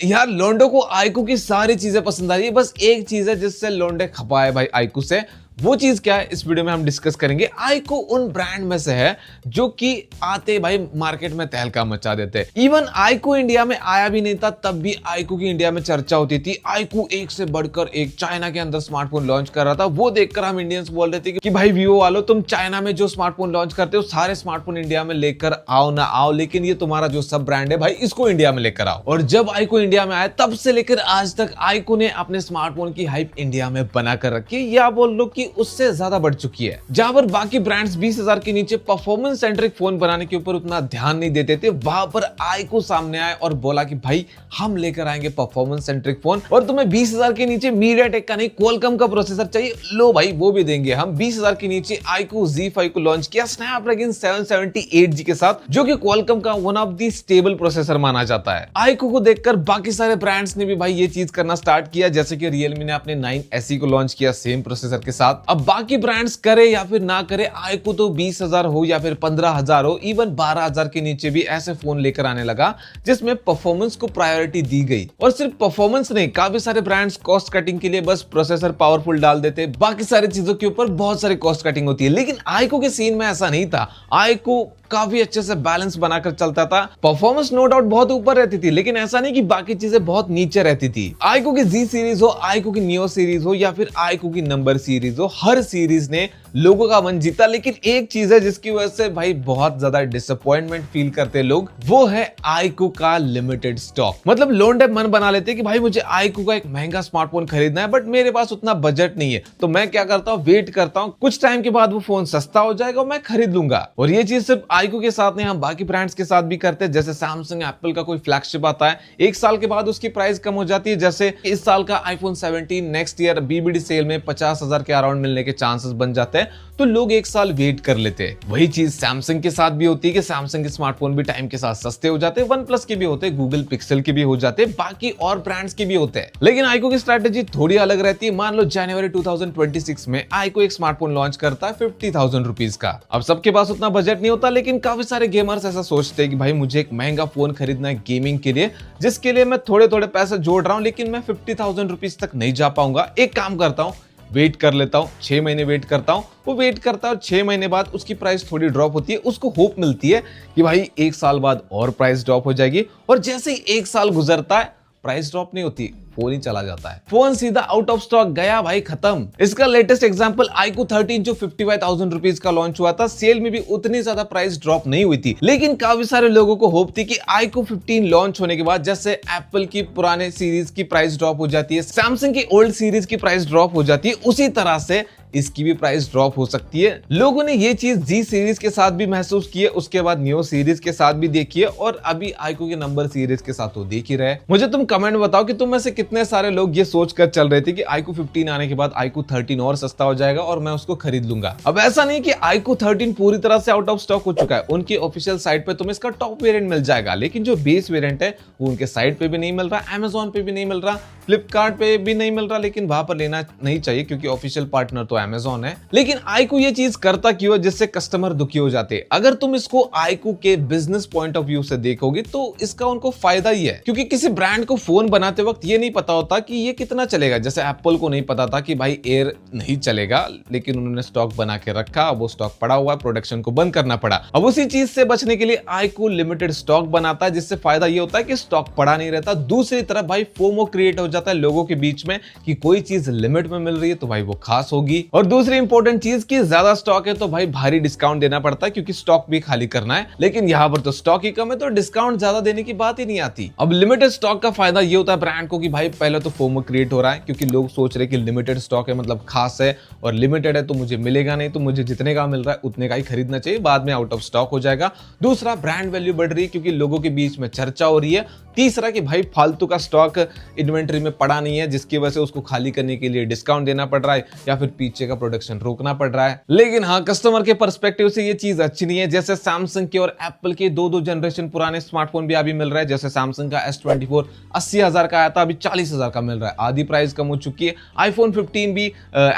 यार लोंडो को आइकू की सारी चीजें पसंद आ रही है, बस एक चीज है जिससे लोंडे खपाए भाई आइकू से। वो चीज क्या है इस वीडियो में हम डिस्कस करेंगे। आइकू उन ब्रांड में से है जो कि आते भाई मार्केट में तहलका मचा देते हैं। इवन आइकू इंडिया में आया भी नहीं था तब भी आइकू की इंडिया में चर्चा होती थी। आइकू एक से बढ़कर एक चाइना के अंदर स्मार्टफोन लॉन्च कर रहा था। वो देखकर हम इंडियंस बोल रहे थे कि भाई वीवो वालों तुम चाइना में जो स्मार्टफोन लॉन्च करते हो सारे स्मार्टफोन इंडिया में लेकर आओ ना आओ, लेकिन ये तुम्हारा जो सब ब्रांड है भाई इसको इंडिया में लेकर आओ। और जब आइकू इंडिया में आया तब से लेकर आज तक आइकू ने अपने स्मार्टफोन की हाइप इंडिया में बना कर रखी है, या बोल लो कि उससे ज्यादा बढ़ चुकी है। जहां पर बाकी ब्रांड्स 20,000 के नीचे परफॉर्मेंस सेंट्रिक फोन बनाने के ऊपर उतना ध्यान नहीं देते थे, वहां पर आइकू सामने आए और बोला कि भाई हम लेकर आएंगे परफॉर्मेंस सेंट्रिक फोन और तुम्हें 20,000 के नीचे मीडियाटेक का नहीं क्वालकॉम का प्रोसेसर चाहिए, लो भाई वो भी देंगे हम। 20,000 के नीचे आइकू Z5 को लॉन्च किया स्नैपड्रैगन 778G के साथ, जो कि क्वालकॉम का one of the stable processor माना जाता है। आइकू को देखकर बाकी सारे ब्रांड्स ने भी भाई ये चीज करना स्टार्ट किया, जैसे कि रियलमी ने अपने 9SE को लॉन्च किया सेम प्रोसेसर के साथ। अब बाकी ब्रांड्स करे या फिर ना करे, आइकू तो 20,000 हो या फिर 15,000 हो, इवन 12,000 के नीचे भी ऐसे फोन लेकर आने लगा जिसमें परफॉर्मेंस को प्रायोरिटी दी गई। और सिर्फ परफॉर्मेंस नहीं, काफी सारे ब्रांड्स कॉस्ट कटिंग के लिए बस प्रोसेसर पावरफुल डाल देते, बाकी सारी चीजों के ऊपर बहुत सारी कॉस्ट कटिंग होती है। लेकिन आइकू के सीन में ऐसा नहीं था। आइकू काफी अच्छे से बैलेंस बनाकर चलता था। परफॉर्मेंस नो डाउट बहुत ऊपर रहती थी, लेकिन ऐसा नहीं कि बाकी चीजें बहुत नीचे रहती थी। आइकू की Z सीरीज हो, आइकू की नियो सीरीज हो या फिर आइकू की नंबर सीरीज हो, हर सीरीज ने लोगों का मन जीता। लेकिन एक चीज है जिसकी वजह से भाई बहुत ज्यादा डिसअपॉइंटमेंट फील करते लोग, वो है आइकू का लिमिटेड स्टॉक। मतलब लोंडे मन बना लेते कि भाई मुझे आइकू का एक महंगा स्मार्टफोन खरीदना है, बट मेरे पास उतना बजट नहीं है, तो मैं क्या करता हूँ, वेट करता हूँ, कुछ टाइम के बाद वो फोन सस्ता हो जाएगा और मैं खरीद लूंगा। और ये चीज सिर्फ आइकू के साथ नहीं, हम बाकी ब्रांड्स के साथ भी करते हैं। जैसे सैमसंग एप्पल का कोई फ्लैगशिप आता है, एक साल के बाद उसकी प्राइस कम हो जाती है। जैसे इस साल का iPhone 17 next year BBD sale में 50,000 के अराउंड मिलने के चांसेस बन जाते हैं, तो लोग एक साल वेट कर लेते हैं। वही चीज सैमसंग के साथ भी होती है कि सैमसंग के स्मार्टफोन भी टाइम के साथ सस्ते हो जाते हैं, OnePlus के भी होते हैं, गूगल पिक्सल के भी हो जाते हैं, बाकी और ब्रांड्स के भी होते हैं। लेकिन आइकू की स्ट्रेटेजी थोड़ी अलग रहती है। मान लो जनवरी 2026 में आइकू एक स्मार्टफोन लॉन्च करता है 50,000 रुपीज का। अब सबके पास उतना बजट नहीं होता, लेकिन काफी सारे गेमर्स ऐसा सोचते हैं कि भाई मुझे एक महंगा फोन खरीदना है गेमिंग के लिए, जिसके लिए मैं थोड़े थोड़े पैसे जोड़ रहा हूं, लेकिन मैं 50,000 रुपीज तक नहीं जा पाऊंगा। एक काम करता हूं, वेट कर लेता हूं, 6 महीने वेट करता हूं। वो वेट करता है और 6 महीने बाद उसकी प्राइस थोड़ी ड्रॉप होती है। उसको होप मिलती है कि भाई एक साल बाद और प्राइस ड्रॉप हो जाएगी, और जैसे ही एक साल गुजरता है प्राइस ड्रॉप नहीं होती, फोन ही चला जाता है। फोन सीधा आउट ऑफ स्टॉक, गया भाई, खत्म। इसका लेटेस्ट एग्जांपल आइकू 13 जो 55,000 रुपीज का लॉन्च हुआ था, सेल में भी उतनी ज्यादा प्राइस ड्रॉप नहीं हुई थी, लेकिन काफी सारे लोगों को होप थी कि आइकू 15 लॉन्च होने के बाद जैसे एप्पल की पुराने सीरीज की प्राइस ड्रॉप हो जाती है, सैमसंग की ओल्ड सीरीज की प्राइस ड्रॉप हो जाती है, उसी तरह से इसकी भी प्राइस ड्रॉप हो सकती है। लोगों ने ये चीज Z सीरीज के साथ भी महसूस की है, उसके बाद नियो सीरीज के साथ भी देखी है, और अभी आइकू के नंबर सीरीज के साथ तो देख ही रहे। मुझे तुम कमेंट बताओ कि तुम में से कितने सारे लोग ये सोचकर चल रहे थे कि आइकू 15 आने के बाद आइकू 13 और सस्ता हो जाएगा और मैं उसको खरीद लूंगा। अब ऐसा नहीं कि आइकू 13 पूरी तरह से आउट ऑफ स्टॉक हो चुका है। उनकी ऑफिशियल साइट पे तुम्हें इसका टॉप वेरिएंट मिल जाएगा, लेकिन जो बेस वेरिएंट है वो उनके साइट पे भी नहीं मिल रहा, Amazon पे भी नहीं मिल रहा, फ्लिपकार्ट पे भी नहीं मिल रहा, लेकिन वहां पर लेना नहीं चाहिए क्योंकि ऑफिशियल पार्टनर तो Amazon है। लेकिन आइकू ये चीज करता क्यों है जिससे कस्टमर दुखी हो जाते हैं? अगर तुम इसको आइकू के बिजनेस पॉइंट ऑफ व्यू से देखोगे तो इसका उनको फायदा ही है, क्योंकि किसी ब्रांड को फोन बनाते वक्त ये नहीं पता होता कि ये कितना चलेगा। जैसे एप्पल को नहीं पता था कि भाई एयर नहीं चलेगा, लेकिन उन्होंने स्टॉक बना के रखा, वो स्टॉक पड़ा हुआ, प्रोडक्शन को बंद करना पड़ा। अब उसी चीज से बचने के लिए आइकू लिमिटेड स्टॉक बनाता है, जिससे फायदा ये होता है कि स्टॉक पड़ा नहीं रहता। दूसरी तरफ भाई फोमो क्रिएट हो जाता है लोगों के बीच में कि कोई चीज लिमिट में मिल रही है तो भाई वो खास होगी। और दूसरी इंपॉर्टेंट चीज की ज्यादा स्टॉक है तो भाई भारी डिस्काउंट देना पड़ता है, क्योंकि स्टॉक भी खाली करना है। लेकिन यहाँ पर तो स्टॉक ही कम है तो डिस्काउंट ज्यादा देने की बात ही नहीं आती। अब लिमिटेड स्टॉक का फायदा ये होता है ब्रांड को कि भाई पहले तो फोमो क्रिएट हो रहा है, क्योंकि लोग सोच रहे कि लिमिटेड स्टॉक है मतलब खास है, और लिमिटेड है तो मुझे मिलेगा नहीं, तो मुझे जितने का मिल रहा है उतने का ही खरीदना चाहिए, बाद में आउट ऑफ स्टॉक हो जाएगा। दूसरा, ब्रांड वैल्यू बढ़ रही है क्योंकि लोगों के बीच में चर्चा हो रही है। तीसरा कि भाई फालतू का स्टॉक इन्वेंटरी में पड़ा नहीं है, जिसकी वजह से उसको खाली करने के लिए डिस्काउंट देना पड़ रहा है या फिर पीछे का प्रोडक्शन रोकना पड़ रहा है। लेकिन हाँ, कस्टमर के पर्सपेक्टिव से ये चीज अच्छी नहीं है। जैसे सैमसंग के और एप्पल के दो जनरेशन पुराने स्मार्टफोन भी अभी मिल रहा है। जैसे सैमसंग का S24 80,000 का आया था, अभी 40,000 का मिल रहा है, आधी प्राइस कम हो चुकी है। आईफोन 15 भी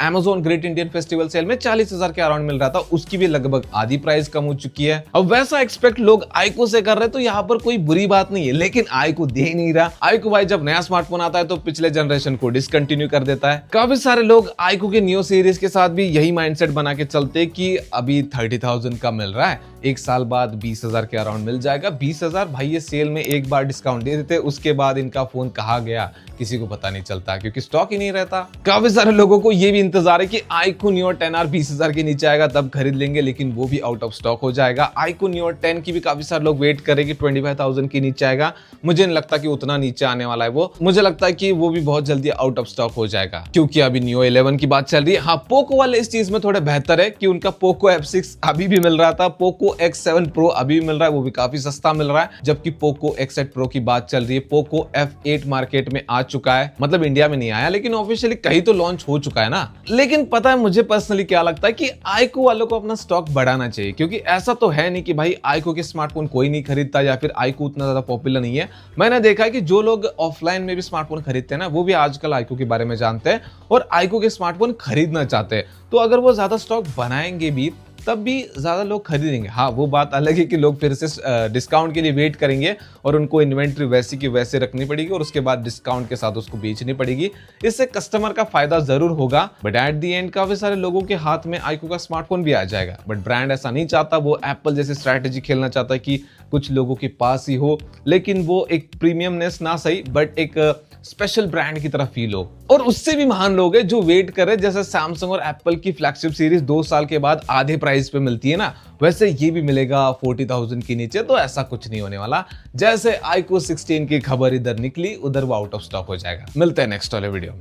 Amazon great Indian festival sale में 40,000 के अराउंड मिल रहा था, उसकी भी लगभग आधी प्राइस कम हो चुकी है। अब वैसा एक्सपेक्ट लोग आइकू से कर रहे हैं तो यहाँ पर कोई बुरी बात नहीं है, लेकिन आईकू दे ही नहीं रहा। आईकू भाई जब नया स्मार्टफोन आता है तो पिछले जनरेशन को डिसकंटिन्यू कर देता है। काफी सारे लोग आईकू के न्यू सीरीज के साथ भी यही माइंडसेट बना के चलते कि अभी 30,000 का मिल रहा है, एक साल बाद 20,000 के अराउंड मिल जाएगा। 20,000 भाई ये सेल में एक बार डिस्काउंट दे देते, उसके बाद इनका फोन कहाँ गया किसी को पता नहीं चलता, क्योंकि स्टॉक ही नहीं रहता। काफी सारे लोगों को ये भी इंतजार है कि आईकू न्यू 10R 20,000 के नीचे आएगा तब खरीद लेंगे, लेकिन वो भी आउट ऑफ स्टॉक हो जाएगा। आईकू न्यू 10 की भी काफी सारे लोग वेट करेंगे, 25,000 के नीचे आएगा। मुझे नहीं लगता कि उतना नीचे आने वाला है वो, मुझे लगता है कि वो भी बहुत जल्दी आउट ऑफ स्टॉक हो जाएगा, क्योंकि अभी न्यू 11 की बात चल रही है। हाँ, पोको वाले इस चीज में थोड़े बेहतर है कि उनका पोको F6 अभी भी मिल रहा था, पोको X7 Pro अभी भी मिल रहा है, वो भी काफी सस्ता मिल रहा है। जबकि पोको X8 Pro की बात चल रही है, पोको F8 मार्केट में आ चुका है, मतलब इंडिया में नहीं आया लेकिन ऑफिशियली कहीं तो लॉन्च हो चुका है ना। लेकिन पता है मुझे पर्सनली क्या लगता है कि आईकू वालों को अपना स्टॉक बढ़ाना चाहिए, क्योंकि ऐसा तो है नहीं कि भाई आईकू के स्मार्टफोन कोई नहीं खरीदता या फिर आईकू उतना ज्यादा पॉपुलर नहीं है। मैंने देखा है कि जो लोग ऑफलाइन में भी स्मार्टफोन खरीदते हैं ना, वो भी आजकल आईकू के बारे में जानते हैं और आईकू के स्मार्टफोन खरीदना चाहते हैं। तो अगर वो ज्यादा स्टॉक बनाएंगे भी तब भी ज्यादा लोग खरीदेंगे। हाँ, वो बात अलग है कि लोग फिर से डिस्काउंट के लिए वेट करेंगे और उनको इन्वेंट्री वैसी की वैसे रखनी पड़ेगी और उसके बाद डिस्काउंट के साथ उसको बेचनी पड़ेगी। इससे कस्टमर का फायदा जरूर होगा, बट एट दी एंड काफी सारे लोगों के हाथ में आईकू का स्मार्टफोन भी आ जाएगा। बट ब्रांड ऐसा नहीं चाहता, वो एप्पल जैसी स्ट्रैटेजी खेलना चाहता है कि कुछ लोगों के पास ही हो, लेकिन वो एक प्रीमियमनेस ना सही बट एक स्पेशल ब्रांड की तरह फील हो। और उससे भी महान लोग हैं जो वेट कर रहे हैं, जैसे सैमसंग और एप्पल की फ्लैगशिप सीरीज 2 साल के बाद आधे प्राइस पे मिलती है ना, वैसे ये भी मिलेगा 40,000 के नीचे। तो ऐसा कुछ नहीं होने वाला, जैसे आईकू 16 की खबर इधर निकली उधर वो आउट ऑफ स्टॉक हो जाएगा। मिलते हैं नेक्स्ट वाले वीडियो में।